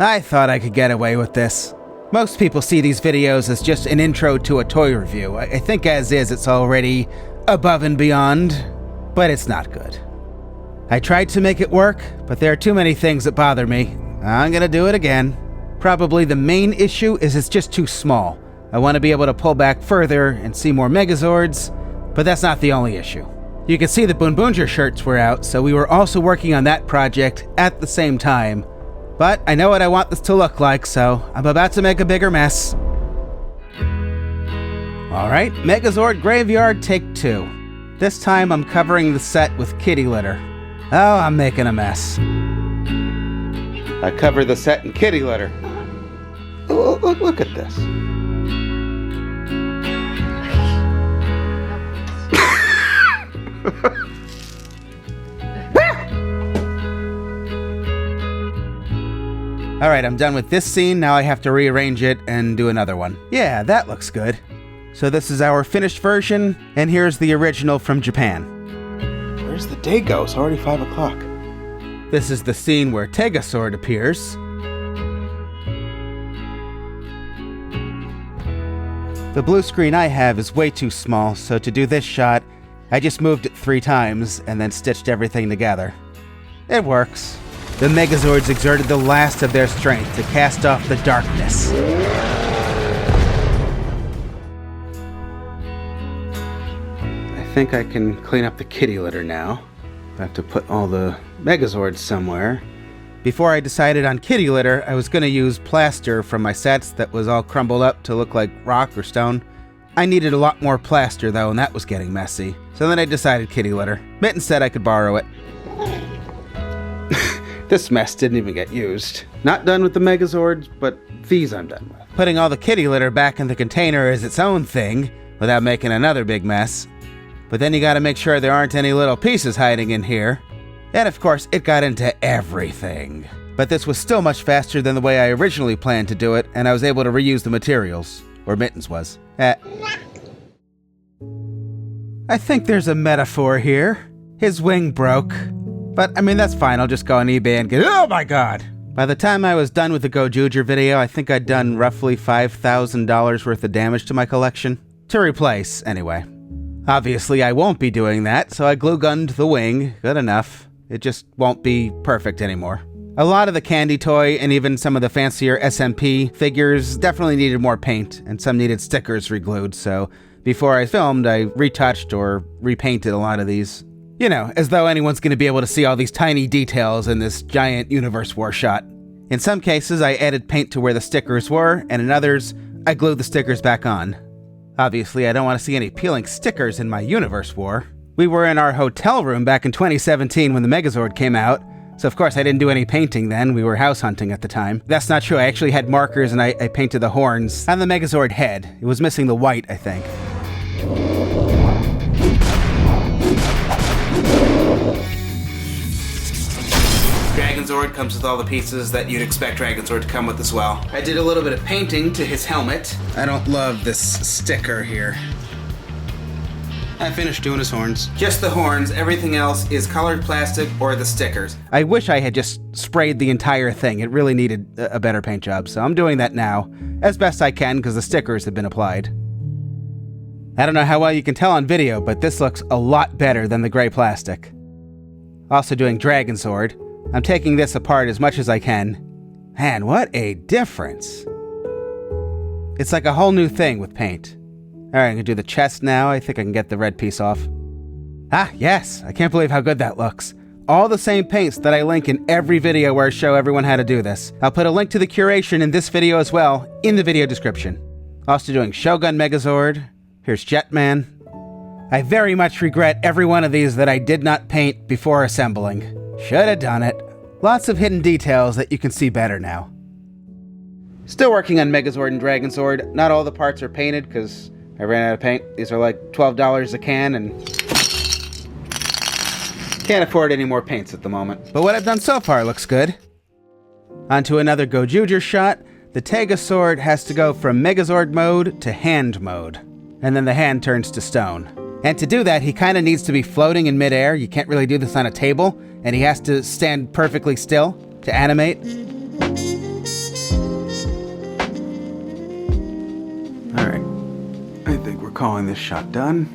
I thought I could get away with this. Most people see these videos as just an intro to a toy review. I think as is, it's already above and beyond, but it's not good. I tried to make it work, but there are too many things that bother me. I'm gonna do it again. Probably the main issue is it's just too small. I want to be able to pull back further and see more Megazords, but that's not the only issue. You can see the Boonboonja shirts were out, so we were also working on that project at the same time. But I know what I want this to look like, so I'm about to make a bigger mess. Alright, Megazord Graveyard Take 2. This time I'm covering the set with kitty litter. Oh, I'm making a mess. I cover the set in kitty litter. Look at this. Alright, I'm done with this scene. Now I have to rearrange it and do another one. Yeah, that looks good. So this is our finished version, and here's the original from Japan. Where's the day go? It's already 5 o'clock. This is the scene where Tega Sword appears. The blue screen I have is way too small, so to do this shot, I just moved it 3 times and then stitched everything together. It works. The Megazords exerted the last of their strength to cast off the darkness. I think I can clean up the kitty litter now. I have to put all the Megazords somewhere. Before I decided on kitty litter, I was going to use plaster from my sets that was all crumbled up to look like rock or stone. I needed a lot more plaster though, and that was getting messy. So then I decided kitty litter. Mitten said I could borrow it. This mess didn't even get used. Not done with the Megazords, but these I'm done with. Putting all the kitty litter back in the container is its own thing, without making another big mess. But then you gotta make sure there aren't any little pieces hiding in here. And of course, it got into everything. But this was still much faster than the way I originally planned to do it, and I was able to reuse the materials. Or Mittens was. I think there's a metaphor here. His wing broke. But, I mean, that's fine. I'll just go on eBay and get... Oh my god! By the time I was done with the Gozyuger video, I think I'd done roughly $5,000 worth of damage to my collection. To replace, anyway. Obviously, I won't be doing that, so I glue-gunned the wing. Good enough. It just won't be perfect anymore. A lot of the candy toy and even some of the fancier SMP figures definitely needed more paint, and some needed stickers reglued, so before I filmed, I retouched or repainted a lot of these. You know, as though anyone's going to be able to see all these tiny details in this giant Universe War shot. In some cases, I added paint to where the stickers were, and in others, I glued the stickers back on. Obviously, I don't want to see any peeling stickers in my Universe War. We were in our hotel room back in 2017 when the Megazord came out, so of course I didn't do any painting then. We were house hunting at the time. That's not true. I actually had markers and I painted the horns on the Megazord head. It was missing the white, I think. Dragonzord comes with all the pieces that you'd expect Dragonzord to come with as well. I did a little bit of painting to his helmet. I don't love this sticker here. I finished doing his horns. Just the horns. Everything else is colored plastic or the stickers. I wish I had just sprayed the entire thing. It really needed a better paint job, so I'm doing that now, as best I can because the stickers have been applied. I don't know how well you can tell on video, but this looks a lot better than the gray plastic. Also doing Dragonzord. I'm taking this apart as much as I can. Man, what a difference. It's like a whole new thing with paint. Alright, I'm gonna do the chest now. I think I can get the red piece off. Ah, yes! I can't believe how good that looks. All the same paints that I link in every video where I show everyone how to do this. I'll put a link to the curation in this video as well, in the video description. Also doing Shogun Megazord. Here's Jetman. I very much regret every one of these that I did not paint before assembling. Should have done it. Lots of hidden details that you can see better now. Still working on Megazord and Dragonzord. Not all the parts are painted because I ran out of paint. These are like $12 a can and can't afford any more paints at the moment. But what I've done so far looks good. Onto another Gozyuger shot. The Tega sword has to go from Megazord mode to hand mode. And then the hand turns to stone. And to do that, he kind of needs to be floating in midair. You can't really do this on a table. And he has to stand perfectly still to animate. calling this shot done.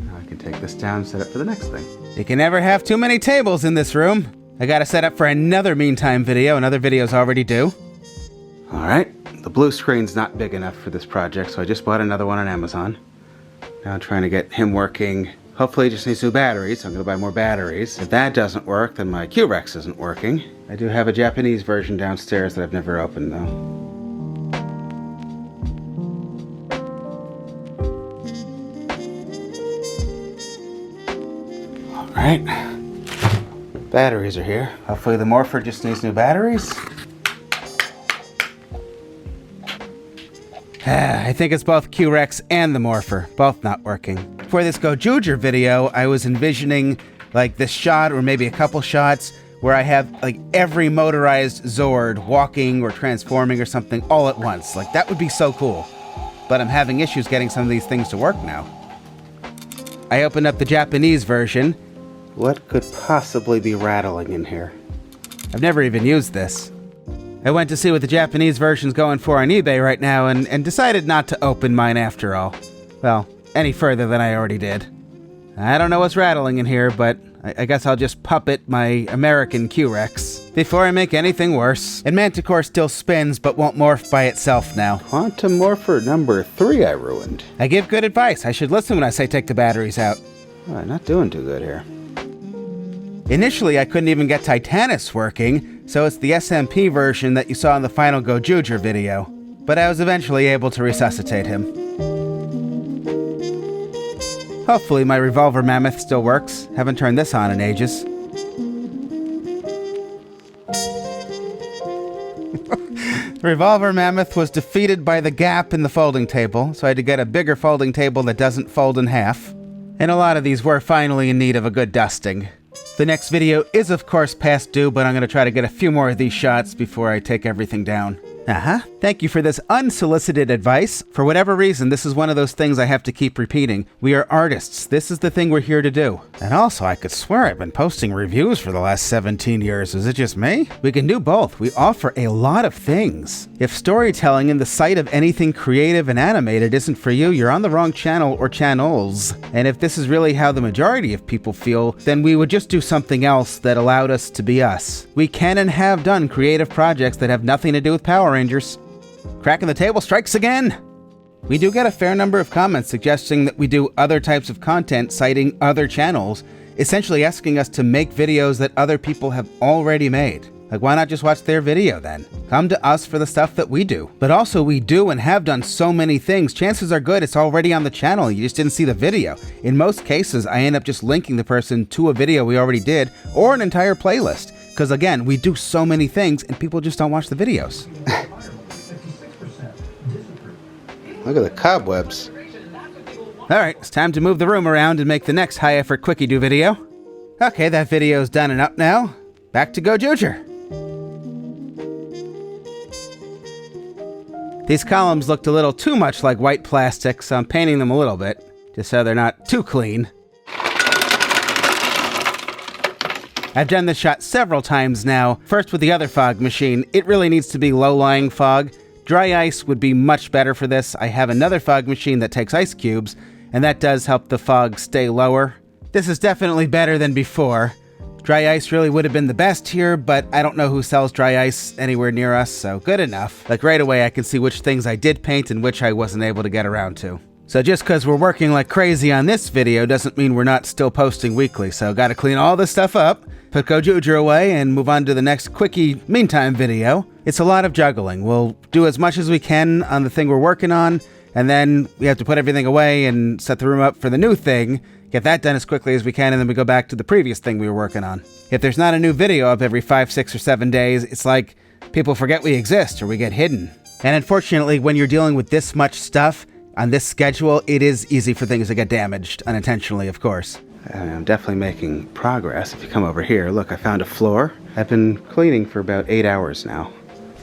Now I can take this down and set up for the next thing. You can never have too many tables in this room. I gotta set up for another meantime video. Another video's already due. Alright, the blue screen's not big enough for this project, so I just bought another one on Amazon. Now I'm trying to get him working. Hopefully he just needs new batteries, so I'm gonna buy more batteries. If that doesn't work, then my Q-Rex isn't working. I do have a Japanese version downstairs that I've never opened, though. Alright. Batteries are here. Hopefully the Morpher just needs new batteries. I think it's both Q-Rex and the Morpher, both not working. For this Gozyuger video, I was envisioning like this shot or maybe a couple shots where I have like every motorized Zord walking or transforming or something all at once. Like that would be so cool. But I'm having issues getting some of these things to work now. I opened up the Japanese version. What could possibly be rattling in here? I've never even used this. I went to see what the Japanese version's going for on eBay right now and decided not to open mine after all. Well, any further than I already did. I don't know what's rattling in here, but I guess I'll just puppet my American Q-Rex before I make anything worse. And Manticore still spins but won't morph by itself now. Quantum Morpher number 3 I ruined. I give good advice. I should listen when I say take the batteries out. Oh, not doing too good here. Initially, I couldn't even get Titanus working, so it's the SMP version that you saw in the final Gozyuger video. But I was eventually able to resuscitate him. Hopefully my Revolver Mammoth still works. Haven't turned this on in ages. Revolver Mammoth was defeated by the gap in the folding table, so I had to get a bigger folding table that doesn't fold in half. And a lot of these were finally in need of a good dusting. The next video is of course past due, but I'm going to try to get a few more of these shots before I take everything down. Thank you for this unsolicited advice. For whatever reason, this is one of those things I have to keep repeating. We are artists. This is the thing we're here to do. And also, I could swear I've been posting reviews for the last 17 years. Is it just me? We can do both. We offer a lot of things. If storytelling and the sight of anything creative and animated isn't for you, you're on the wrong channel or channels. And if this is really how the majority of people feel, then we would just do something else that allowed us to be us. We can and have done creative projects that have nothing to do with Power Rangers. Cracking the table strikes again! We do get a fair number of comments suggesting that we do other types of content citing other channels, essentially asking us to make videos that other people have already made. Like, why not just watch their video then? Come to us for the stuff that we do. But also, we do and have done so many things. Chances are good it's already on the channel, you just didn't see the video. In most cases, I end up just linking the person to a video we already did, or an entire playlist. Because again, we do so many things and people just don't watch the videos. Look at the cobwebs. Alright, it's time to move the room around and make the next high-effort quickie-do video. Okay, that video's done and up now. Back to Gozyuger. These columns looked a little too much like white plastic, so I'm painting them a little bit, just so they're not too clean. I've done this shot several times now. First with the other fog machine. It really needs to be low-lying fog. Dry ice would be much better for this. I have another fog machine that takes ice cubes, and that does help the fog stay lower. This is definitely better than before. Dry ice really would have been the best here, but I don't know who sells dry ice anywhere near us, so good enough. Like right away I can see which things I did paint and which I wasn't able to get around to. So just because we're working like crazy on this video doesn't mean we're not still posting weekly, so gotta clean all this stuff up, put Gozyuger away, and move on to the next quickie meantime video. It's a lot of juggling. We'll do as much as we can on the thing we're working on, and then we have to put everything away and set the room up for the new thing, get that done as quickly as we can, and then we go back to the previous thing we were working on. If there's not a new video up every 5, 6, or 7 days, it's like people forget we exist or we get hidden. And unfortunately, when you're dealing with this much stuff on this schedule, it is easy for things to get damaged, unintentionally, of course. I'm definitely making progress. If you come over here, look, I found a floor. I've been cleaning for about 8 hours now.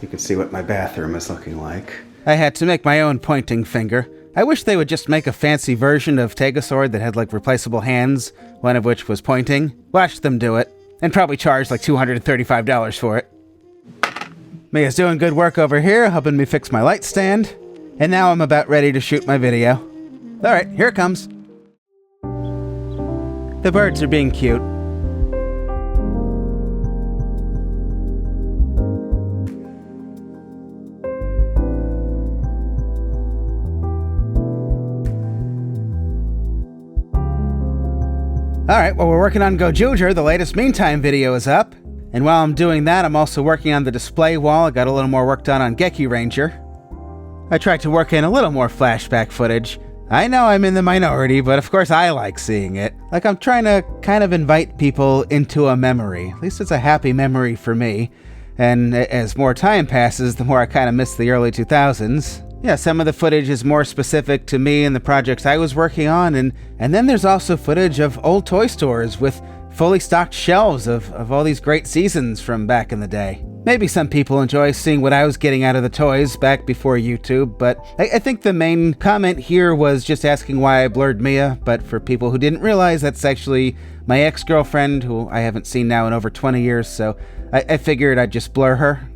You can see what my bathroom is looking like. I had to make my own pointing finger. I wish they would just make a fancy version of Tega sword that had like replaceable hands, one of which was pointing. Watch them do it, and probably charge like $235 for it. Mia's doing good work over here, helping me fix my light stand. And now I'm about ready to shoot my video. Alright, here it comes. The birds are being cute. Alright, well, we're working on Gozyuger. The latest Meantime video is up. And while I'm doing that, I'm also working on the display wall. I got a little more work done on Gokyranger. I tried to work in a little more flashback footage. I know I'm in the minority, but of course I like seeing it. Like I'm trying to kind of invite people into a memory. At least it's a happy memory for me. And as more time passes, the more I kind of miss the early 2000s. Yeah, some of the footage is more specific to me and the projects I was working on, and then there's also footage of old toy stores with fully stocked shelves of all these great seasons from back in the day. Maybe some people enjoy seeing what I was getting out of the toys back before YouTube, but I think the main comment here was just asking why I blurred Mia, but for people who didn't realize, that's actually my ex-girlfriend, who I haven't seen now in over 20 years, so I figured I'd just blur her.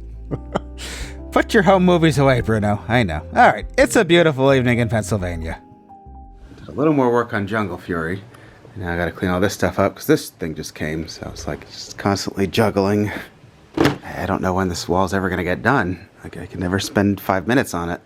Put your home movies away, Bruno. I know. Alright, it's a beautiful evening in Pennsylvania. Did a little more work on Jungle Fury. Now I gotta clean all this stuff up, because this thing just came, so it's like just constantly juggling. I don't know when this wall's ever gonna get done. Like, I can never spend 5 minutes on it.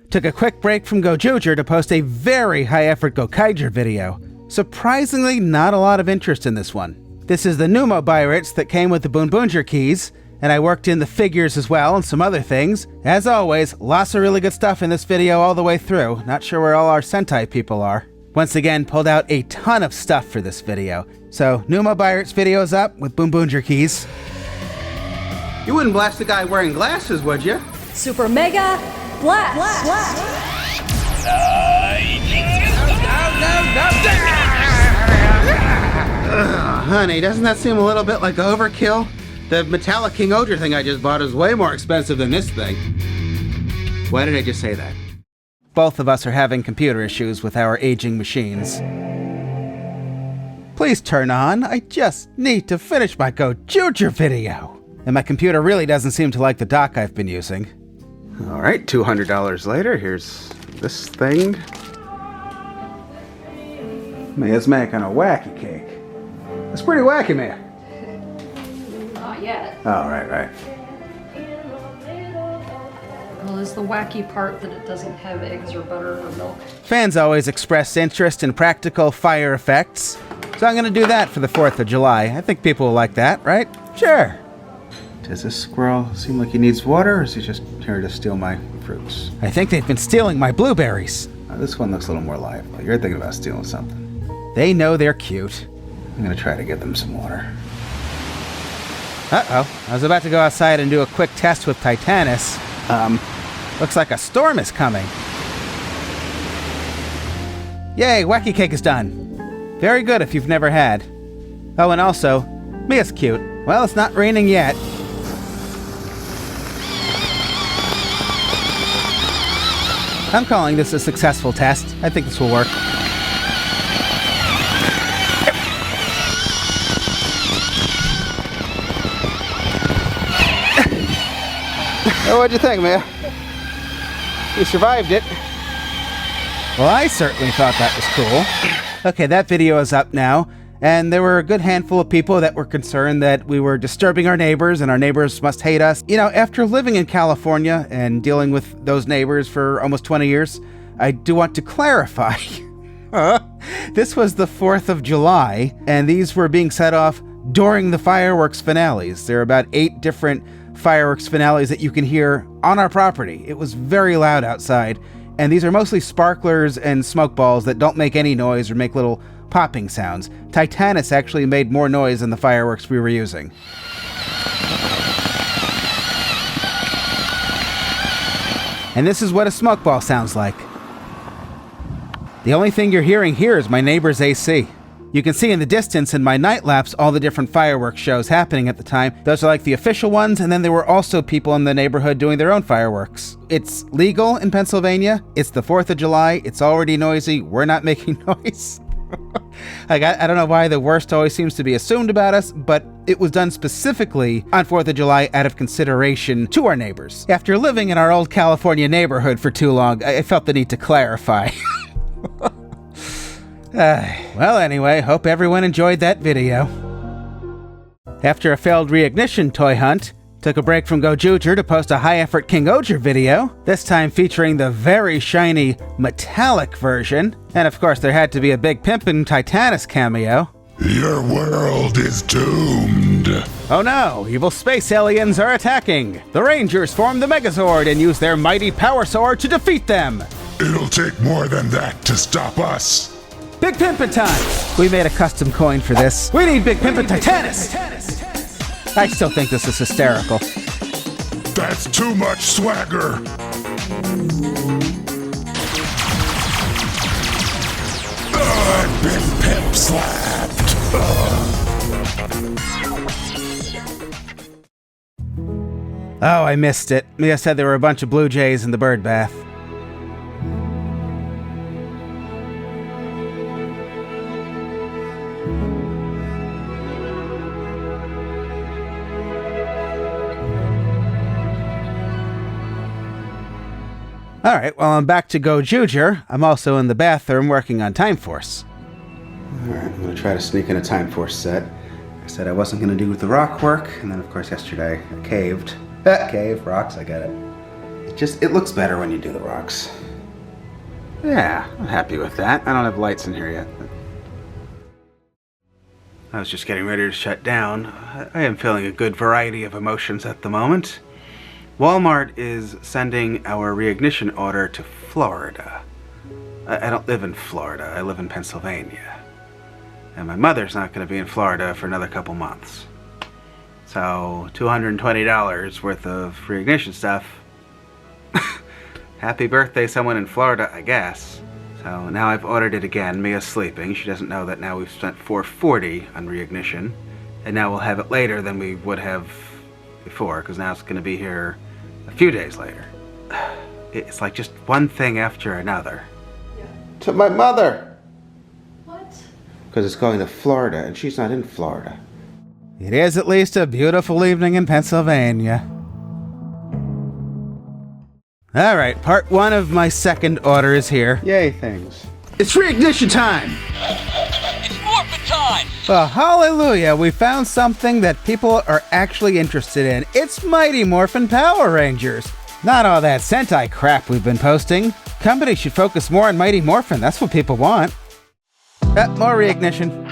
Took a quick break from Gozyuger to post a very high-effort Gokaiger video. Surprisingly, not a lot of interest in this one. This is the Numo Byritz that came with the Boonboonjer keys, and I worked in the figures as well and some other things. As always, lots of really good stuff in this video all the way through. Not sure where all our Sentai people are. Once again, pulled out a ton of stuff for this video. So, Numo Byritz video's up with Boonboonjer keys. You wouldn't blast a guy wearing glasses, would you? Super Mega Blast! Honey, doesn't that seem a little bit like overkill? The metallic KingOhger thing I just bought is way more expensive than this thing. Why did I just say that? Both of us are having computer issues with our aging machines. Please turn on. I just need to finish my Gozyuger video. And my computer really doesn't seem to like the dock I've been using. Alright, $200 later, here's this thing. Mia's making a wacky cake. It's pretty wacky, Mia. Not yet. Oh, right. Well, it's the wacky part that it doesn't have eggs or butter or milk. Fans always express interest in practical fire effects, so I'm gonna do that for the 4th of July. I think people will like that, right? Sure. Does this squirrel seem like he needs water, or is he just here to steal my fruits? I think they've been stealing my blueberries. This one looks a little more lively. You're thinking about stealing something. They know they're cute. I'm gonna try to give them some water. Uh-oh. I was about to go outside and do a quick test with Titanus. Looks like a storm is coming. Yay, wacky cake is done. Very good if you've never had. Oh, and also, Mia's cute. Well, it's not raining yet. I'm calling this a successful test. I think this will work. Oh, what'd you think, Mia? You survived it. Well, I certainly thought that was cool. Okay, that video is up now, and there were a good handful of people that were concerned that we were disturbing our neighbors and our neighbors must hate us. You know, after living in California and dealing with those neighbors for almost 20 years, I do want to clarify. This was the 4th of July, and these were being set off during the fireworks finales. There are about 8 different fireworks finales that you can hear on our property. It was very loud outside, and these are mostly sparklers and smoke balls that don't make any noise or make little popping sounds. Titanus actually made more noise than the fireworks we were using. And this is what a smoke ball sounds like. The only thing you're hearing here is my neighbor's AC. You can see in the distance in my night lapse all the different fireworks shows happening at the time. Those are like the official ones, and then there were also people in the neighborhood doing their own fireworks. It's legal in Pennsylvania. It's the 4th of July. It's already noisy. We're not making noise. I don't know why the worst always seems to be assumed about us, but it was done specifically on 4th of July out of consideration to our neighbors. After living in our old California neighborhood for too long, I felt the need to clarify. Well, anyway, hope everyone enjoyed that video. After a failed reignition toy hunt, took a break from Gozyuger to post a high-effort KingOhger video, this time featuring the very shiny metallic version. And of course, there had to be a big Pimpin' Titanus cameo. Your world is doomed. Oh no, evil space aliens are attacking! The Rangers form the Megazord and use their mighty power sword to defeat them! It'll take more than that to stop us. Big Pimpin' time! We made a custom coin for this. We need Big Pimpin' Titanus! I still think this is hysterical. That's too much swagger. I've been pimp slapped. Oh, I missed it. Mia said there were a bunch of blue jays in the bird bath. Alright, well, I'm back to Gozyuger. I'm also in the bathroom working on Time Force. Alright, I'm going to try to sneak in a Time Force set. I said I wasn't going to do the rock work, and then of course yesterday I caved. Cave, rocks, I get it. It looks better when you do the rocks. Yeah, I'm happy with that. I don't have lights in here yet. I was just getting ready to shut down. I am feeling a good variety of emotions at the moment. Walmart is sending our reignition order to Florida. I don't live in Florida, I live in Pennsylvania. And my mother's not going to be in Florida for another couple months. So, $220 worth of reignition stuff. Happy birthday, someone in Florida, I guess. So now I've ordered it again. Mia's sleeping. She doesn't know that now we've spent $440 on reignition. And now we'll have it later than we would have before, because now it's going to be here a few days later. It's like just one thing after another. Yeah. To my mother! What? Because it's going to Florida, and she's not in Florida. It is at least a beautiful evening in Pennsylvania. Alright, part one of my second order is here. Yay, things. It's reignition time! It's morphin' time! Well, hallelujah, we found something that people are actually interested in. It's Mighty Morphin Power Rangers. Not all that Sentai crap we've been posting. Companies should focus more on Mighty Morphin, that's what people want. More reignition.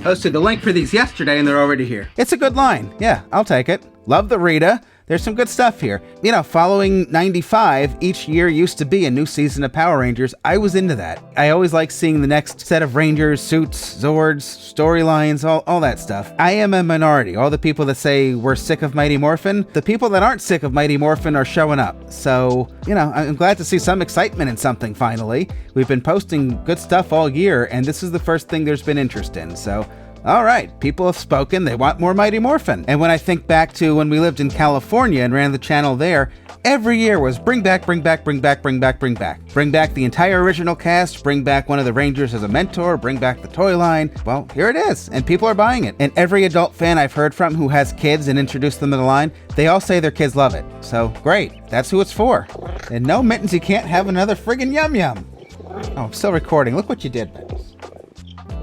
Posted the link for these yesterday and they're already here. It's a good line. Yeah, I'll take it. Love the Rita. There's some good stuff here. You know, following 95, each year used to be a new season of Power Rangers. I was into that. I always like seeing the next set of Rangers, suits, Zords, storylines, all that stuff. I am a minority. All the people that say we're sick of Mighty Morphin, the people that aren't sick of Mighty Morphin are showing up. So, you know, I'm glad to see some excitement in something finally. We've been posting good stuff all year, and this is the first thing there's been interest in, so... Alright, people have spoken, they want more Mighty Morphin. And when I think back to when we lived in California and ran the channel there, every year was bring back, bring back, bring back, bring back, bring back. Bring back the entire original cast, bring back one of the Rangers as a mentor, bring back the toy line. Well, here it is, and people are buying it. And every adult fan I've heard from who has kids and introduced them to the line, they all say their kids love it. So, great, that's who it's for. And no, Mittens, you can't have another friggin' Yum Yum. Oh, I'm still recording, look what you did, Mittens.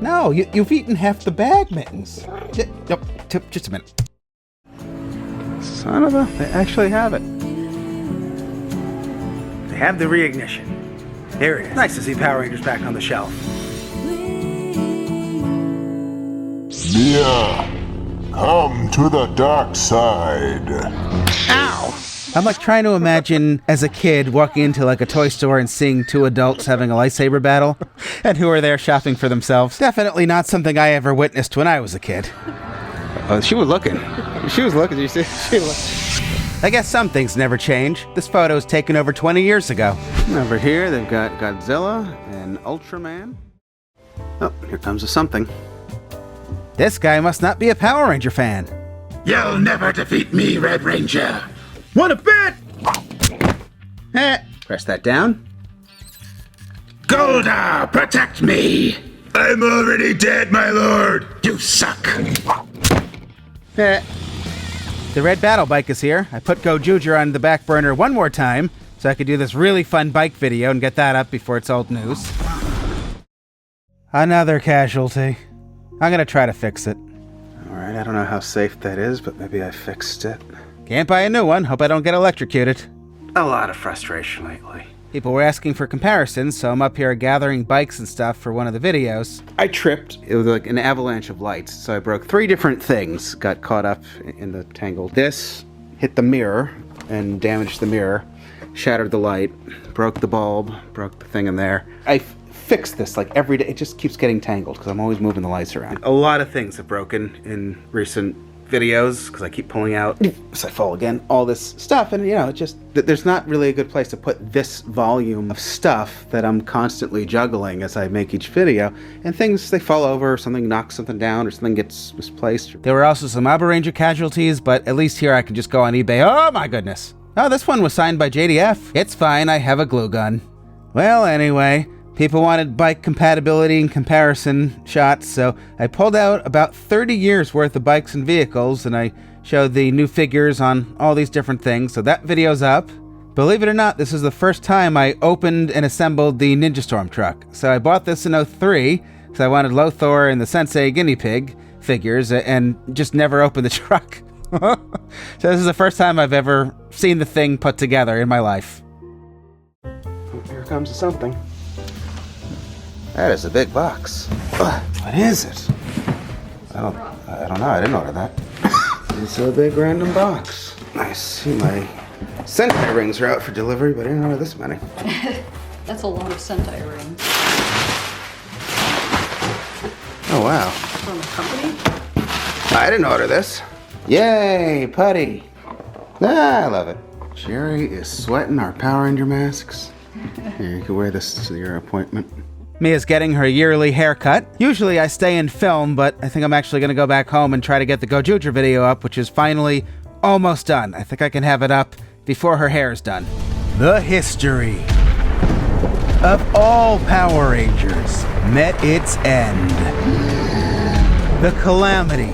No, you've eaten half the bag, Mittens. Just a minute. Son of a... They actually have it. They have the reignition. Here it is. Nice to see Power Rangers back on the shelf. Mia, come to the dark side. Ow! I'm like trying to imagine as a kid walking into like a toy store and seeing two adults having a lightsaber battle and who are there shopping for themselves. Definitely not something I ever witnessed when I was a kid. Oh, she was looking. She was looking. You see? She was. I guess some things never change. This photo was taken over 20 years ago. And over here, they've got Godzilla and Ultraman. Oh, here comes a something. This guy must not be a Power Ranger fan. You'll never defeat me, Red Ranger. Want a bet? Press that down. Golda, protect me! I'm already dead, my lord! You suck! The red battle bike is here. I put Gozyuger on the back burner one more time so I could do this really fun bike video and get that up before it's old news. Another casualty. I'm gonna try to fix it. Alright, I don't know how safe that is, but maybe I fixed it. Can't buy a new one. Hope I don't get electrocuted. A lot of frustration lately. People were asking for comparisons, so I'm up here gathering bikes and stuff for one of the videos. I tripped. It was like an avalanche of lights, so I broke 3 different things, got caught up in the tangle. This hit the mirror and damaged the mirror, shattered the light, broke the bulb, broke the thing in there. I fix this like every day. It just keeps getting tangled because I'm always moving the lights around. A lot of things have broken in recent videos because I keep pulling out, so I fall again, all this stuff, and you know, it just, there's not really a good place to put this volume of stuff that I'm constantly juggling as I make each video, and things, they fall over, something knocks something down, or something gets misplaced. There were also some Abba Ranger casualties, but at least here I can just go on eBay. Oh my goodness. Oh, this one was signed by JDF. It's fine, I have a glue gun. Well, anyway, people wanted bike compatibility and comparison shots, so I pulled out about 30 years worth of bikes and vehicles, and I showed the new figures on all these different things, so that video's up. Believe it or not, this is the first time I opened and assembled the Ninja Storm truck. So I bought this in 03, because I wanted Lothor and the Sensei Guinea Pig figures, and just never opened the truck. So this is the first time I've ever seen the thing put together in my life. Here comes something. That is a big box. What is it? I don't know. I didn't order that. It's a big random box. I see my Sentai rings are out for delivery, but I didn't order this many. That's a lot of Sentai rings. Oh, wow. From a company? I didn't order this. Yay, putty. Ah, I love it. Jerry is sweating our Power Ranger masks. Here, you can wear this to your appointment. Mia's getting her yearly haircut. Usually I stay and film, but I think I'm actually going to go back home and try to get the Gozyuger video up, which is finally almost done. I think I can have it up before her hair is done. The history of all Power Rangers met its end. The calamity,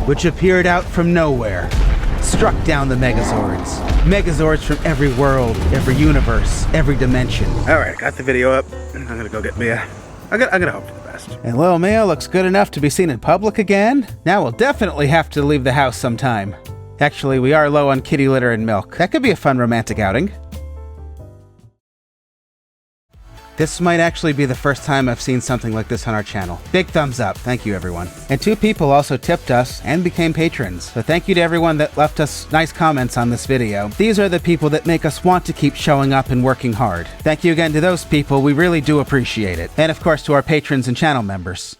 which appeared out from nowhere, struck down the Megazords. Megazords from every world, every universe, every dimension. Alright, got the video up. I'm gonna go get Mia. I'm gonna hope for the best. And little Mia looks good enough to be seen in public again. Now we'll definitely have to leave the house sometime. Actually, we are low on kitty litter and milk. That could be a fun romantic outing. This might actually be the first time I've seen something like this on our channel. Big thumbs up. Thank you, everyone. And 2 people also tipped us and became patrons. So thank you to everyone that left us nice comments on this video. These are the people that make us want to keep showing up and working hard. Thank you again to those people. We really do appreciate it. And of course to our patrons and channel members.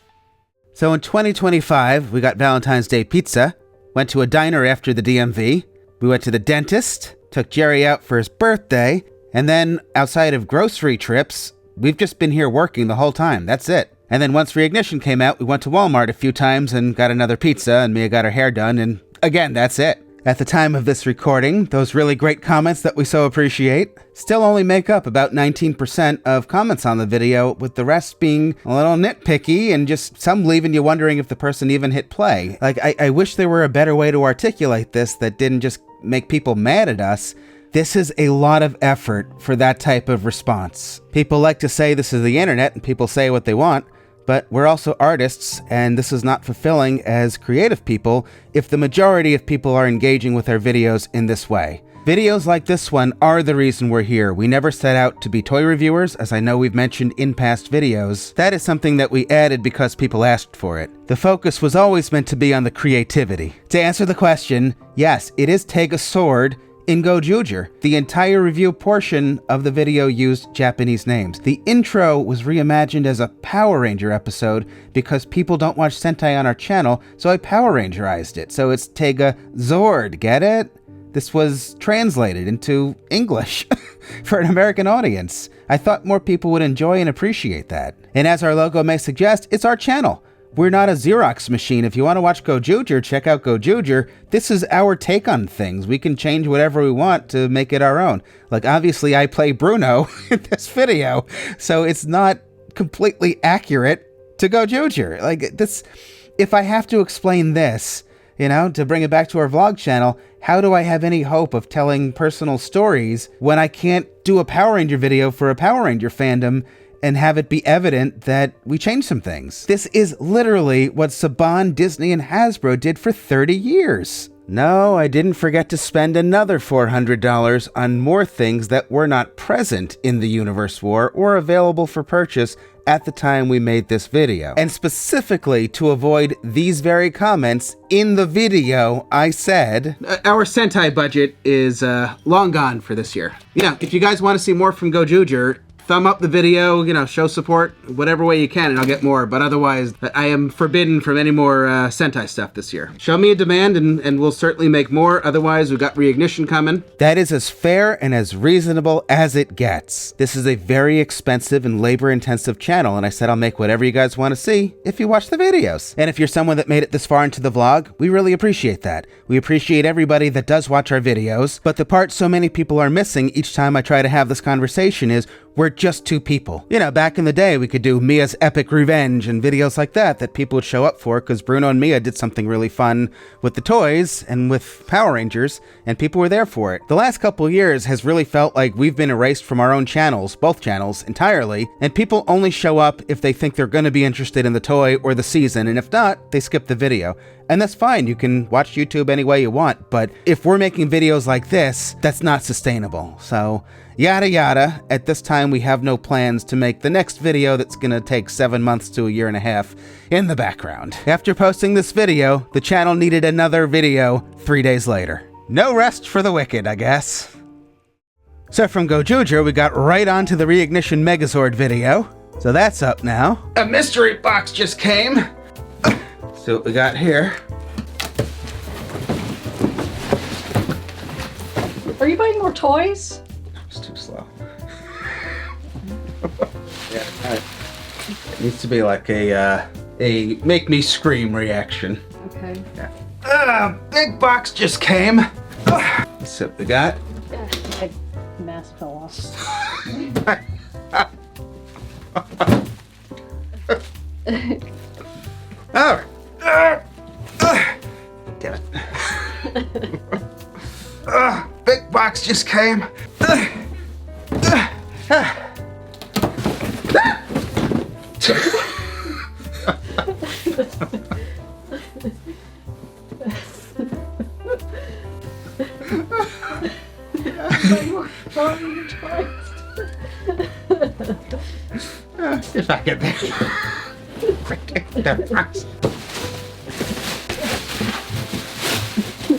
So in 2025, we got Valentine's Day pizza, went to a diner after the DMV, we went to the dentist, took Jerry out for his birthday, and then outside of grocery trips, we've just been here working the whole time. That's it. And then once Reignition came out, we went to Walmart a few times and got another pizza, and Mia got her hair done, and again, that's it. At the time of this recording, those really great comments that we so appreciate still only make up about 19% of comments on the video, with the rest being a little nitpicky and just some leaving you wondering if the person even hit play. Like, I wish there were a better way to articulate this that didn't just make people mad at us. This is a lot of effort for that type of response. People like to say this is the internet and people say what they want, but we're also artists, and this is not fulfilling as creative people if the majority of people are engaging with our videos in this way. Videos like this one are the reason we're here. We never set out to be toy reviewers, as I know we've mentioned in past videos. That is something that we added because people asked for it. The focus was always meant to be on the creativity. To answer the question, yes, it is Tega Sword in Gozyuger. The entire review portion of the video used Japanese names. The intro was reimagined as a Power Ranger episode because people don't watch Sentai on our channel, so I Power Rangerized it. So it's Tega Zord, get it? This was translated into English for an American audience. I thought more people would enjoy and appreciate that. And as our logo may suggest, it's our channel. We're not a Xerox machine. If you want to watch Gozyuger, check out Gozyuger. This is our take on things. We can change whatever we want to make it our own. Like, obviously, I play Bruno in this video, so it's not completely accurate to Gozyuger. Like, this, if I have to explain this, you know, to bring it back to our vlog channel, how do I have any hope of telling personal stories when I can't do a Power Ranger video for a Power Ranger fandom and have it be evident that we changed some things. This is literally what Saban, Disney, and Hasbro did for 30 years. No, I didn't forget to spend another $400 on more things that were not present in the Universe War or available for purchase at the time we made this video. And specifically to avoid these very comments in the video, I said, our Sentai budget is long gone for this year. Yeah, if you guys want to see more from Gozyuger, thumb up the video, show support, whatever way you can, and I'll get more. But otherwise, I am forbidden from any more Sentai stuff this year. Show me a demand, and we'll certainly make more. Otherwise, we've got Reignition coming. That is as fair and as reasonable as it gets. This is a very expensive and labor-intensive channel, and I said I'll make whatever you guys want to see if you watch the videos. And if you're someone that made it this far into the vlog, we really appreciate that. We appreciate everybody that does watch our videos, but the part so many people are missing each time I try to have this conversation is we're just two people. Back in the day, we could do Mia's Epic Revenge and videos like that people would show up for because Bruno and Mia did something really fun with the toys and with Power Rangers, and people were there for it. The last couple of years has really felt like we've been erased from our own channels, both channels, entirely, and people only show up if they think they're going to be interested in the toy or the season, and if not, they skip the video. And that's fine, you can watch YouTube any way you want, but if we're making videos like this, that's not sustainable. So, yada yada. At this time, we have no plans to make the next video that's gonna take 7 months to a year and a half in the background. After posting this video, the channel needed another video 3 days later. No rest for the wicked, I guess. So from Gozyuger, we got right onto the Reignition Megazord video. So that's up now. A mystery box just came. See what we got here. Are you buying more toys? It's too slow. Yeah, it needs to be like a make me scream reaction. Okay. Yeah. Big box just came. Let's see what we got. My mask fell off. Oh. Damn it. Big box just came. If I get there.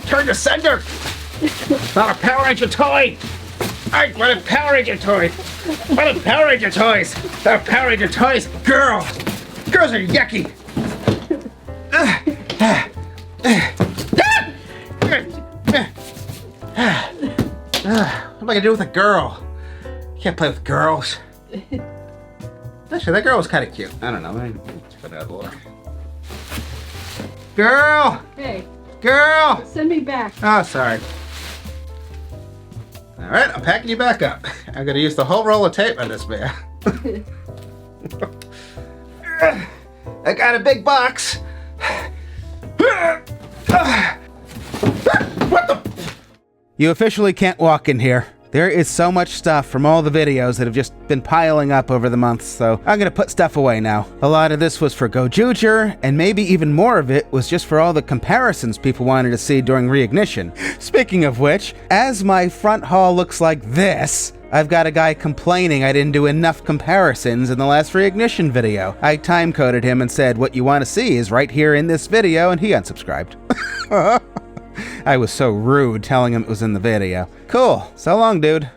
Turn to sender! Not a Power Ranger toy! I want a Power Ranger toy! What a Power Ranger toys! They're Power Ranger toys! Girl! Girls are yucky! What am I gonna do with a girl? Can't play with girls. Actually, that girl was kind of cute. I don't know. Let's put that over. Girl! Hey. Girl! Send me back. Oh, sorry. Alright, I'm packing you back up. I'm gonna use the whole roll of tape on this man. I got a big box. What the? You officially can't walk in here. There is so much stuff from all the videos that have just been piling up over the months, so I'm gonna put stuff away now. A lot of this was for Gozyuger, and maybe even more of it was just for all the comparisons people wanted to see during Reignition. Speaking of which, as my front hall looks like this, I've got a guy complaining I didn't do enough comparisons in the last Reignition video. I time-coded him and said, what you want to see is right here in this video, and he unsubscribed. I was so rude telling him it was in the video. Cool. So long, dude.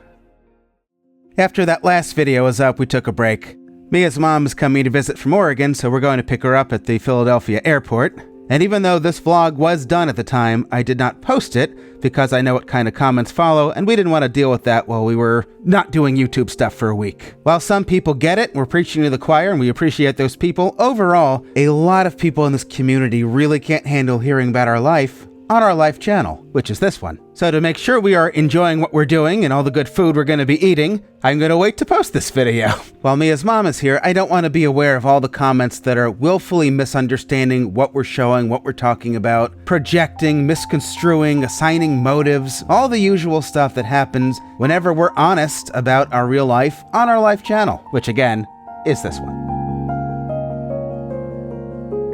After that last video was up, we took a break. Mia's mom is coming to visit from Oregon, so we're going to pick her up at the Philadelphia airport. And even though this vlog was done at the time, I did not post it because I know what kind of comments follow, and we didn't want to deal with that while we were not doing YouTube stuff for a week. While some people get it, we're preaching to the choir, and we appreciate those people, overall, a lot of people in this community really can't handle hearing about our life on our life channel, which is this one. So to make sure we are enjoying what we're doing and all the good food we're going to be eating, I'm going to wait to post this video. While Mia's mom is here, I don't want to be aware of all the comments that are willfully misunderstanding what we're showing, what we're talking about, projecting, misconstruing, assigning motives, all the usual stuff that happens whenever we're honest about our real life on our life channel, which again, is this one.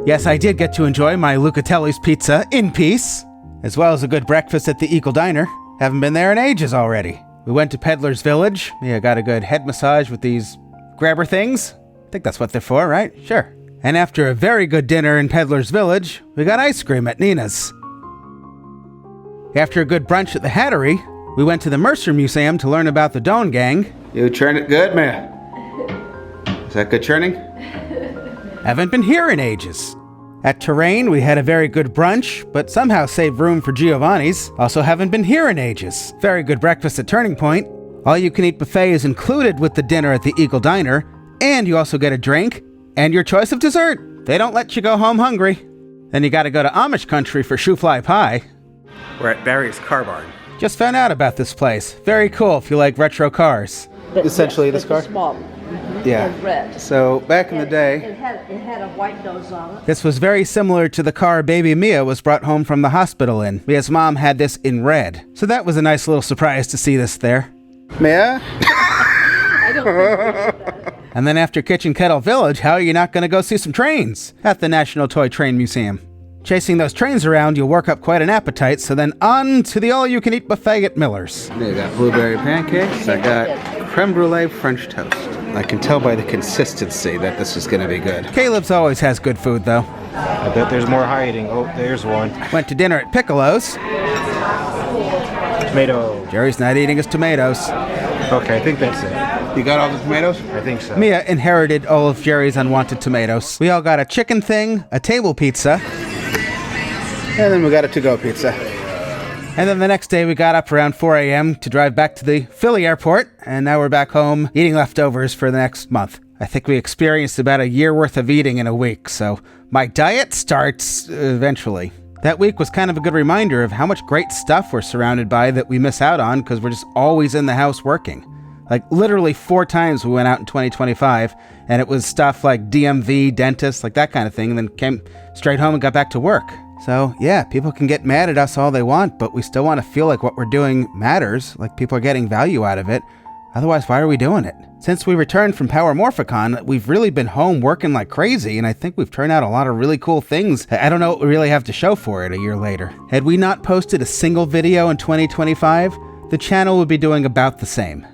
Yes, I did get to enjoy my Lucatelli's pizza in peace, as well as a good breakfast at the Eagle Diner. Haven't been there in ages already. We went to Peddler's Village. Yeah, got a good head massage with these grabber things. I think that's what they're for, right? Sure. And after a very good dinner in Peddler's Village, we got ice cream at Nina's. After a good brunch at the Hattery, we went to the Mercer Museum to learn about the Doan Gang. You churn it good, Mia? Is that good churning? Haven't been here in ages. At Terrain, we had a very good brunch, but somehow saved room for Giovanni's. Also haven't been here in ages. Very good breakfast at Turning Point. All-you-can-eat buffet is included with the dinner at the Eagle Diner, and you also get a drink and your choice of dessert. They don't let you go home hungry. Then you gotta go to Amish country for shoofly pie. We're at Barry's Car Barn. Just found out about this place. Very cool if you like retro cars. Essentially this car? Small. Yeah. And red. So back in the day, It had a white nose on it. this was very similar to the car baby Mia was brought home from the hospital in. Mia's mom had this in red. So that was a nice little surprise to see this there. Mia? I don't think that. And then after Kitchen Kettle Village, how are you not going to go see some trains at the National Toy Train Museum? Chasing those trains around, you'll work up quite an appetite, so then on to the all-you-can-eat buffet at Miller's. I got blueberry pancakes, I got creme brulee French toast. I can tell by the consistency that this is going to be good. Caleb's always has good food, though. I bet there's more hiding. Oh, there's one. Went to dinner at Piccolo's. Tomato. Jerry's not eating his tomatoes. Okay, I think that's it. You got all the tomatoes? I think so. Mia inherited all of Jerry's unwanted tomatoes. We all got a chicken thing, a table pizza, and then we got a to-go pizza. And then the next day we got up around 4 a.m. to drive back to the Philly airport, and now we're back home eating leftovers for the next month. I think we experienced about a year worth of eating in a week, so my diet starts eventually. That week was kind of a good reminder of how much great stuff we're surrounded by that we miss out on because we're just always in the house working. Like literally 4 times we went out in 2025, and it was stuff like DMV, dentist, like that kind of thing, and then came straight home and got back to work. So yeah, people can get mad at us all they want, but we still want to feel like what we're doing matters, like people are getting value out of it. Otherwise, why are we doing it? Since we returned from Power Morphicon, we've really been home working like crazy, and I think we've turned out a lot of really cool things. I don't know what we really have to show for it a year later. Had we not posted a single video in 2025, the channel would be doing about the same.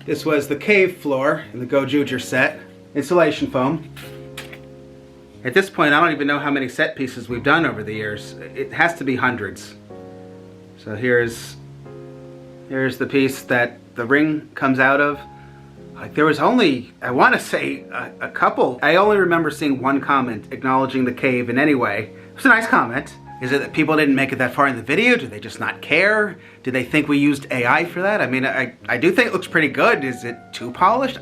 This was the cave floor in the Gozyuger set. Insulation foam. At this point, I don't even know how many set pieces we've done over the years. It has to be hundreds. So here's the piece that the ring comes out of. Like there was only, I want to say, a couple. I only remember seeing one comment acknowledging the cave in any way. It was a nice comment. Is it that people didn't make it that far in the video? Do they just not care? Do they think we used AI for that? I mean, I do think it looks pretty good. Is it too polished?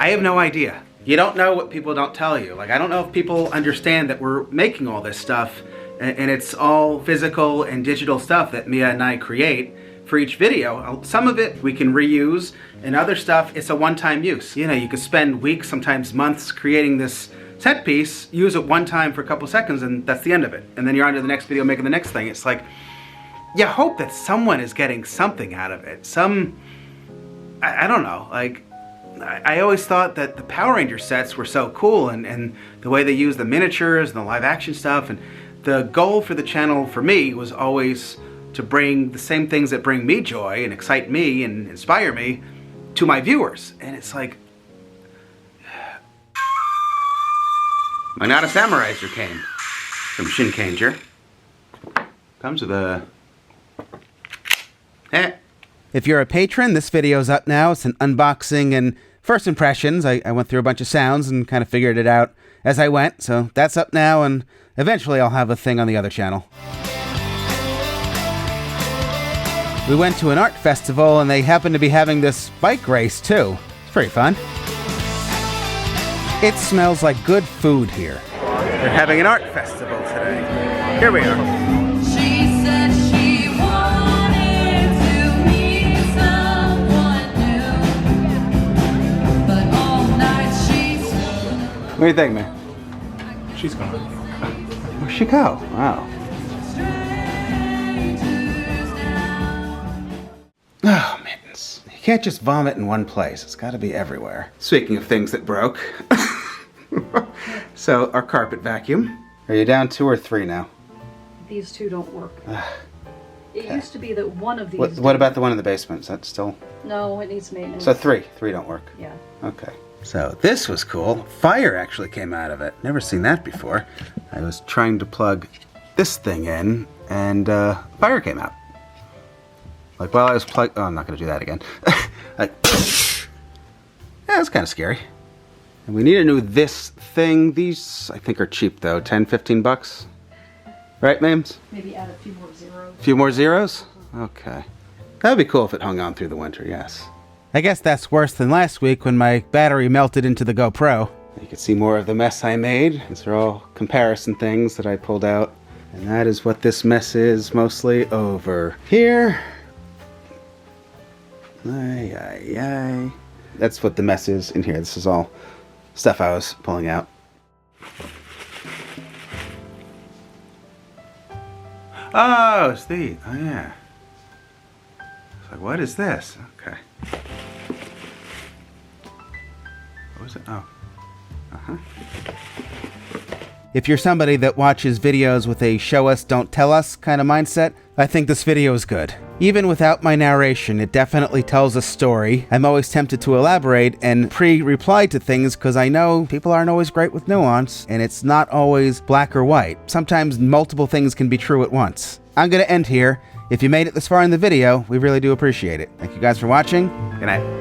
I have no idea. You don't know what people don't tell you. Like, I don't know if people understand that we're making all this stuff and it's all physical and digital stuff that Mia and I create for each video. Some of it we can reuse, and other stuff, it's a one-time use. You know, you could spend weeks, sometimes months creating this set piece, use it one time for a couple seconds, and that's the end of it. And then you're on to the next video making the next thing. It's like, you hope that someone is getting something out of it. I don't know, like, I always thought that the Power Ranger sets were so cool, and the way they use the miniatures and the live action stuff, and the goal for the channel for me was always to bring the same things that bring me joy and excite me and inspire me to my viewers. And it's like, Minata Samuraiser came from Shinkenger. Comes with a... If you're a patron, this video's up now. It's an unboxing and first impressions. I went through a bunch of sounds and kind of figured it out as I went. So that's up now, and eventually I'll have a thing on the other channel. We went to an art festival, and they happened to be having this bike race, too. It's pretty fun. It smells like good food here. They're having an art festival today. Here we are. She said she wanted to meet someone new, but all night she's... What do you think, man? She's gone. Where'd she go? Wow. Oh, mittens. You can't just vomit in one place. It's got to be everywhere. Speaking of things that broke. So, our carpet vacuum. Are you down 2 or 3 now? These two don't work. It used to be that one of these... What about the one in the basement? Is that still... No, it needs maintenance. So 3. 3 don't work. Yeah. Okay. So this was cool. Fire actually came out of it. Never seen that before. I was trying to plug this thing in, and fire came out. Like while I was oh, I'm not going to do that again. Like, yeah, that's kind of scary. And we need a new this thing. These, I think, are cheap though. 10, 15 bucks. Right, Mames? Maybe add a few more zeros. A few more zeros? Okay. That would be cool if it hung on through the winter, yes. I guess that's worse than last week when my battery melted into the GoPro. You can see more of the mess I made. These are all comparison things that I pulled out. And that is what this mess is mostly over here. Ay, ay, ay. That's what the mess is in here. This is all stuff I was pulling out. Oh, it's these. Oh, yeah. It's like, what is this? Okay. What was it? Oh. Uh-huh. If you're somebody that watches videos with a show us, don't tell us kind of mindset, I think this video is good. Even without my narration, it definitely tells a story. I'm always tempted to elaborate and pre-reply to things because I know people aren't always great with nuance, and it's not always black or white. Sometimes multiple things can be true at once. I'm going to end here. If you made it this far in the video, we really do appreciate it. Thank you guys for watching. Good night.